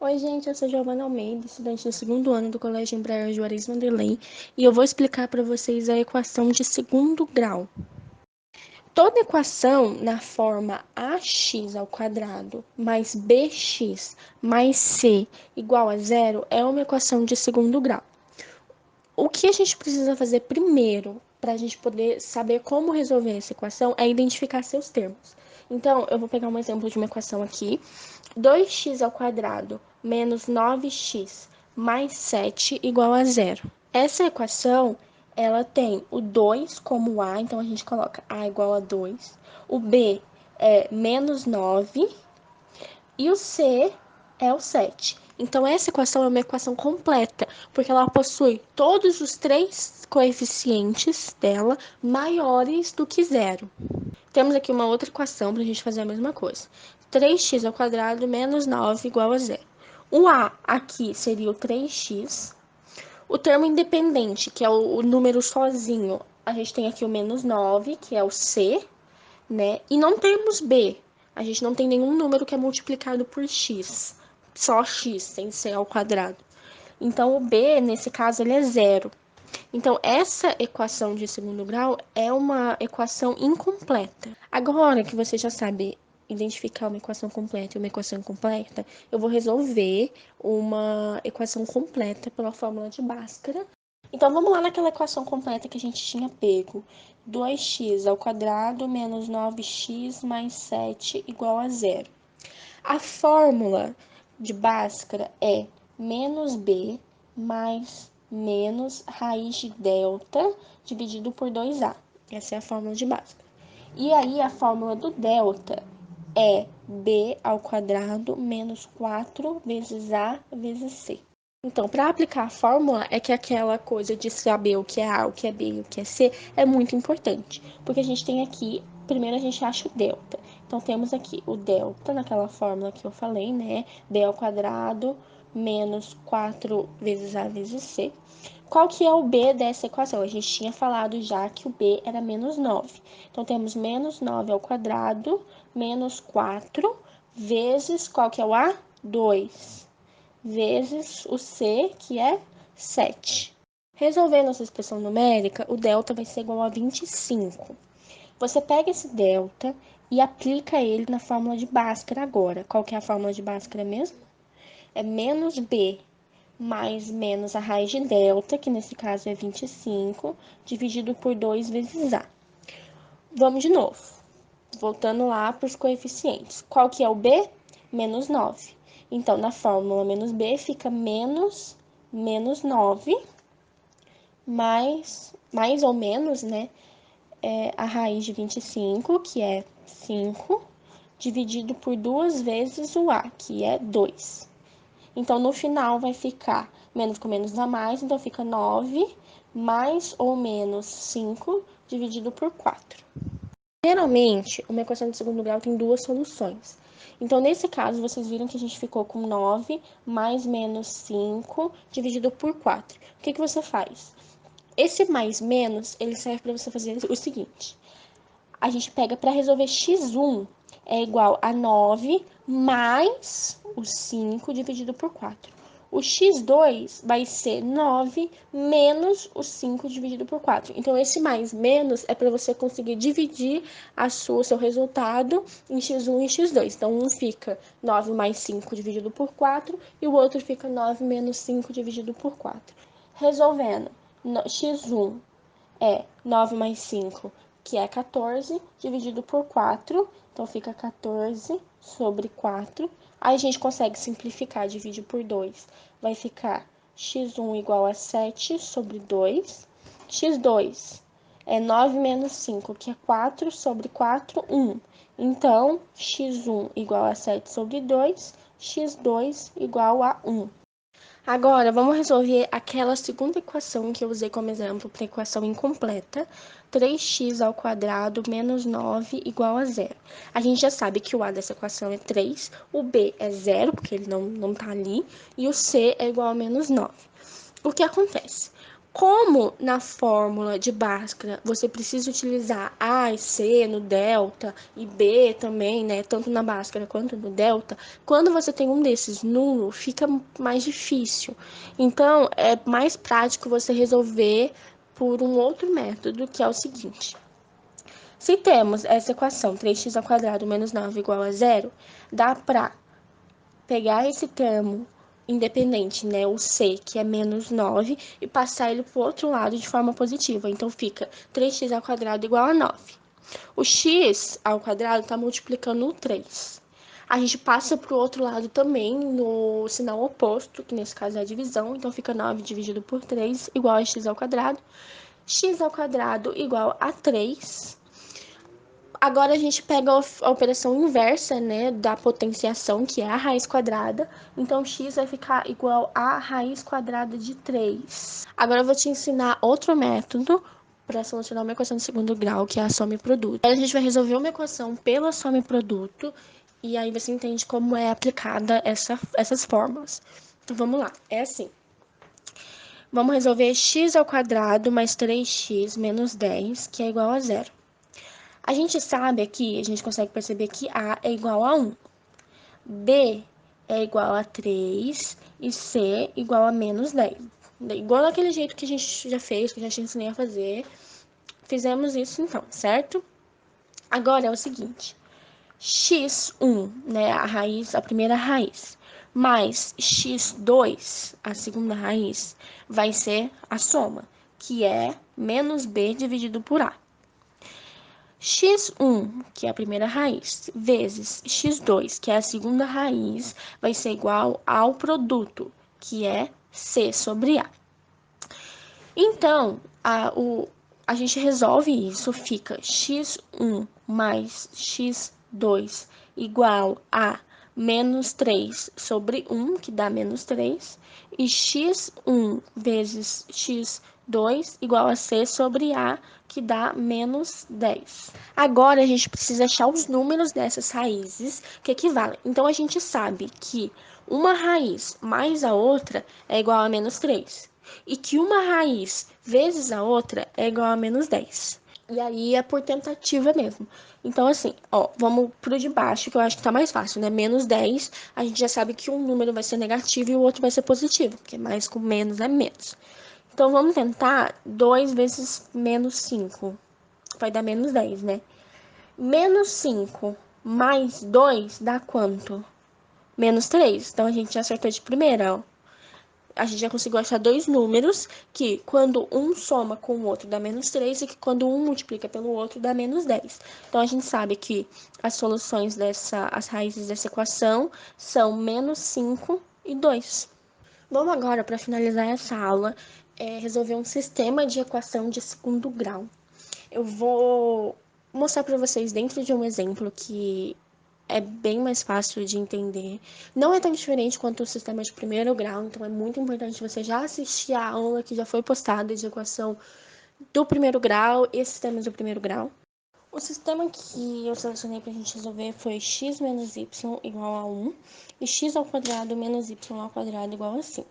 Oi, gente, eu sou Giovana Almeida, estudante do segundo ano do Colégio Embraer Juarez Vanderlei, e eu vou explicar para vocês a equação de segundo grau. Toda equação na forma ax ao quadrado mais bx mais c igual a zero é uma equação de segundo grau. O que a gente precisa fazer primeiro para a gente poder saber como resolver essa equação é identificar seus termos. Então, eu vou pegar um exemplo de uma equação aqui. 2x ao quadrado menos 9x mais 7 igual a zero. Essa equação, ela tem o 2 como a, então a gente coloca a igual a 2. O b é menos 9 e o c é o 7. Então, essa equação é uma equação completa, porque ela possui todos os três coeficientes dela maiores do que zero. Temos aqui uma outra equação para a gente fazer a mesma coisa. 3x ao quadrado menos 9 igual a zero. O a aqui seria o 3x. O termo independente, que é o número sozinho, a gente tem aqui o menos 9, que é o c, né? E não temos b. A gente não tem nenhum número que é multiplicado por x. Só x, sem ser ao quadrado. Então, o b, nesse caso, ele é zero. Então, essa equação de segundo grau é uma equação incompleta. Agora que você já sabe identificar uma equação completa e uma equação incompleta, eu vou resolver uma equação completa pela fórmula de Bhaskara. Então, vamos lá naquela equação completa que a gente tinha pego. 2x ao quadrado menos 9x mais 7 igual a zero. A fórmula de Bhaskara é menos b mais menos raiz de delta dividido por 2a. Essa é a fórmula de Bhaskara. E aí, a fórmula do delta é b ao quadrado menos 4 vezes a vezes c. Então, para aplicar a fórmula, é que aquela coisa de saber o que é a, o que é b e o que é c é muito importante. Porque a gente tem aqui, primeiro a gente acha o delta. Então, temos aqui o delta, naquela fórmula que eu falei, né? B ao quadrado menos 4 vezes a vezes c. Qual que é o b dessa equação? A gente tinha falado já que o b era menos 9. Então, temos menos 9 ao quadrado menos 4 vezes, qual que é o a? 2. Vezes o c, que é 7. Resolvendo essa expressão numérica, o delta vai ser igual a 25. Você pega esse delta e aplica ele na fórmula de Bhaskara agora. Qual que é a fórmula de Bhaskara mesmo? É menos b mais menos a raiz de delta, que nesse caso é 25, dividido por 2 vezes a. Vamos de novo. Voltando lá para os coeficientes. Qual que é o b? Menos 9. Então, na fórmula menos b fica menos 9, mais ou menos, né? A raiz de 25, que é 5, dividido por 2 vezes o a, que é 2. Então, no final vai ficar menos com menos dá mais, então fica 9 mais ou menos 5 dividido por 4. Geralmente, uma equação de segundo grau tem duas soluções. Então, nesse caso, vocês viram que a gente ficou com 9 mais menos 5 dividido por 4. O que você faz? Esse mais menos, ele serve para você fazer o seguinte. A gente pega para resolver x1 é igual a 9 mais o 5 dividido por 4. O x2 vai ser 9 menos o 5 dividido por 4. Então, esse mais menos é para você conseguir dividir o seu resultado em x1 e x2. Então, um fica 9 mais 5 dividido por 4 e o outro fica 9 menos 5 dividido por 4. Resolvendo, x1 é 9 mais 5, que é 14, dividido por 4. Então, fica 14 sobre 4. Aí, a gente consegue simplificar, divide por 2. Vai ficar x1 igual a 7 sobre 2. x2 é 9 menos 5, que é 4 sobre 4, 1. Então, x1 igual a 7 sobre 2, x2 igual a 1. Agora, vamos resolver aquela segunda equação que eu usei como exemplo para a equação incompleta. 3x ao quadrado menos 9 igual a zero. A gente já sabe que o a dessa equação é 3, o b é zero, porque ele não está ali, e o c é igual a menos 9. O que acontece? Como na fórmula de Bhaskara você precisa utilizar A e C no delta e B também, né, tanto na Bhaskara quanto no delta, quando você tem um desses nulo, fica mais difícil. Então, é mais prático você resolver por um outro método, que é o seguinte. Se temos essa equação 3x² menos 9 igual a zero, dá para pegar esse termo independente, né, o C, que é menos 9, e passar ele para o outro lado de forma positiva. Então, fica 3x² igual a 9. O x ao quadrado está multiplicando o 3. A gente passa para o outro lado também, no sinal oposto, que nesse caso é a divisão. Então, fica 9 dividido por 3 igual a x ao quadrado. X ao quadrado igual a 3. Agora a gente pega a operação inversa, né, da potenciação, que é a raiz quadrada. Então, x vai ficar igual a raiz quadrada de 3. Agora eu vou te ensinar outro método para solucionar uma equação de segundo grau, que é a soma e produto. Aí a gente vai resolver uma equação pela soma e produto, e aí você entende como é aplicada essas fórmulas. Então, vamos lá. É assim. Vamos resolver x ao quadrado mais 3x menos 10, que é igual a zero. A gente sabe aqui, a gente consegue perceber que A é igual a 1, B é igual a 3 e C igual a menos 10. Igual daquele jeito que a gente já fez, que eu já te ensinei a fazer. Fizemos isso então, certo? Agora é o seguinte, x1, né, a primeira raiz, mais x2, a segunda raiz, vai ser a soma, que é menos b dividido por a. x1, que é a primeira raiz, vezes x2, que é a segunda raiz, vai ser igual ao produto, que é c sobre a. Então, a gente resolve isso, fica x1 mais x2 igual a menos 3 sobre 1, que dá menos 3, e x1 vezes x2 igual a c sobre a, que dá menos 10. Agora, a gente precisa achar os números dessas raízes que equivalem. Então, a gente sabe que uma raiz mais a outra é igual a menos 3. E que uma raiz vezes a outra é igual a menos 10. E aí é por tentativa mesmo. Então, assim, ó, vamos pro de baixo, que eu acho que tá mais fácil, né? Menos 10, a gente já sabe que um número vai ser negativo e o outro vai ser positivo, porque mais com menos é menos. Então, vamos tentar 2 vezes menos 5. Vai dar menos 10, né? Menos 5 mais 2 dá quanto? Menos 3. Então, a gente já acertou de primeira, ó. A gente já conseguiu achar dois números que, quando um soma com o outro, dá menos 3 e que, quando um multiplica pelo outro, dá menos 10. Então, a gente sabe que as soluções as raízes dessa equação são menos 5 e 2. Vamos agora, para finalizar essa aula, resolver um sistema de equação de segundo grau. Eu vou mostrar para vocês dentro de um exemplo que é bem mais fácil de entender. Não é tão diferente quanto o sistema de primeiro grau, então é muito importante você já assistir a aula que já foi postada de equação do primeiro grau e sistemas do primeiro grau. O sistema que eu selecionei para a gente resolver foi x menos y igual a 1 e x ao quadrado menos y ao quadrado igual a 5.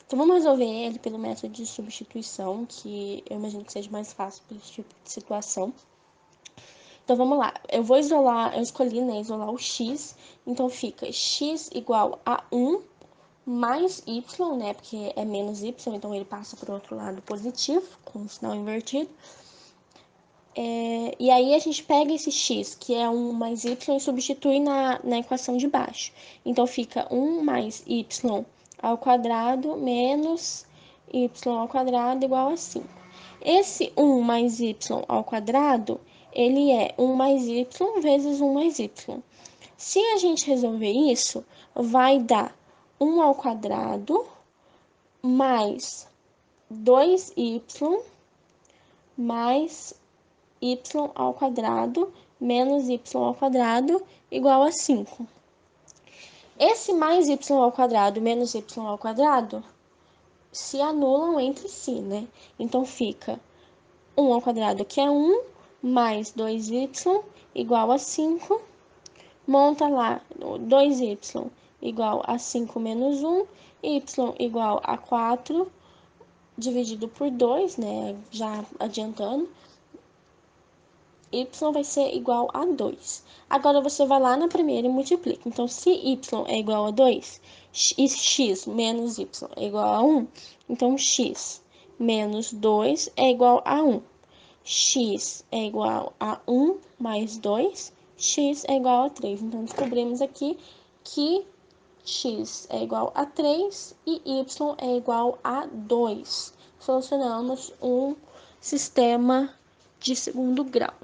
Então, vamos resolver ele pelo método de substituição, que eu imagino que seja mais fácil para esse tipo de situação. Então, vamos lá. Eu escolhi, né, isolar o x. Então, fica x igual a 1 mais y, né, porque é menos y, então ele passa para o outro lado positivo, com o sinal invertido. E aí, a gente pega esse x, que é 1 mais y, e substitui na equação de baixo. Então, fica 1 mais y ao quadrado menos y ao quadrado igual a 5. Esse 1 mais y ao quadrado, ele é 1 mais y vezes 1 mais y. Se a gente resolver isso, vai dar 1 ao quadrado mais 2y mais y ao quadrado menos y ao quadrado igual a 5. Esse mais y ao quadrado menos y ao quadrado se anulam entre si, né? Então, fica 1 ao quadrado, que é 1, mais 2y igual a 5. Monta lá 2y igual a 5 menos 1, y igual a 4, dividido por 2, né? Já adiantando, y vai ser igual a 2. Agora você vai lá na primeira e multiplica. Então, se y é igual a 2, e x menos y é igual a 1, então x menos 2 é igual a 1. X é igual a 1 mais 2, x é igual a 3. Então, descobrimos aqui que x é igual a 3 e y é igual a 2. Solucionamos um sistema de segundo grau.